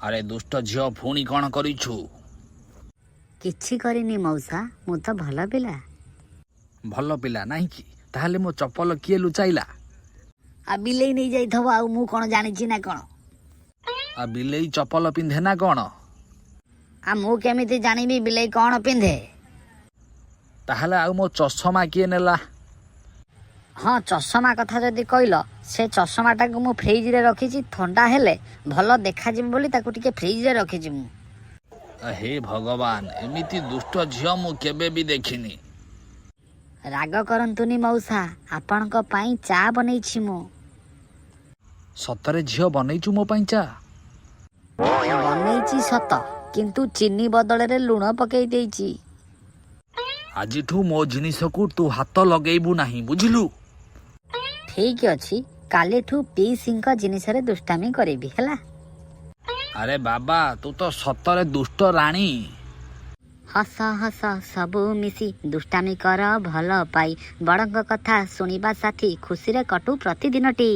ଆରେ ଦୁଷ୍ଟ ଝିଅ ପୁଣି କ'ଣ କରିଛୁ? କିଛି କରିନି ମଉସା, ମୁଁ ତ ଭଲ ପିଲା। ଭଲ ପିଲା ନାହିଁ କି? ତାହେଲେ ମୋ ଚପଲ କିଏ ଲୁଚାଇଲା? ଆଉ ବିଲେଇ ନେଇ ଯାଇଥିବ, ଆଉ ମୁଁ କ'ଣ ଜାଣିଛି ନା କ'ଣ? ଆଉ ବିଲେଇ ଚପଲ ପିନ୍ଧେ ନା କ'ଣ? ଆଉ ମୁଁ କେମିତି ଜାଣିବି ବିଲେଇ କ'ଣ ପିନ୍ଧେ? ତାହେଲେ ଆଉ ମୋ ଚଷମା କିଏ ନେଲା? ହଁ, ଚଷମା କଥା ଯଦି କହିଲ, ସେ ଚଷମାଟାକୁ ମୁଁ ଫ୍ରିଜରେ ରଖିଛି। ଥଣ୍ଡା ହେଲେ ଭଲ ଦେଖାଯିବ ବୋଲି ତାକୁ ଟିକେ ଫ୍ରିଜରେ ରଖିଛି ମୁଁ। ହେ ଭଗବାନ, ଏମିତି ଦୁଷ୍ଟ ଝିଅ ମୁଁ କେବେ ବି ଦେଖିନି। ରାଗ କରନ୍ତୁନି ମଉସା, ଆପଣଙ୍କ ପାଇଁ ଚା ବନେଇଛି ମୁଁ। ସତରେ ଝିଅ ବନେଇଛୁ ମୋ ପାଇଁ ଚା? ବନେଇଛି ସତ, କିନ୍ତୁ ଚିନି ବଦଳରେ ଲୁଣ ପକେଇ ଦେଇଛି। ଆଜିଠୁ ମୋ ଜିନିଷକୁ ତୁ ହାତ ଲଗେଇବୁ ନାହିଁ, ବୁଝିଲୁ? ଠିକ୍ ଅଛି, କାଲିଠୁ ପିଇସିଙ୍କ ଜିନିଷରେ ଦୁଷ୍ଟାମି କରିବି ହେଲା। ଆରେ ବାବା, ତୁ ତ ସତରେ ଦୁଷ୍ଟ ରାଣୀ। ହସ ହସ ସବୁ ମିଶି ଦୁଷ୍ଟାମି କର ଭଲ ପାଇ, ବଡ଼ଙ୍କ କଥା ଶୁଣିବା ସାଥି, ଖୁସିରେ କଟୁ ପ୍ରତିଦିନଟି।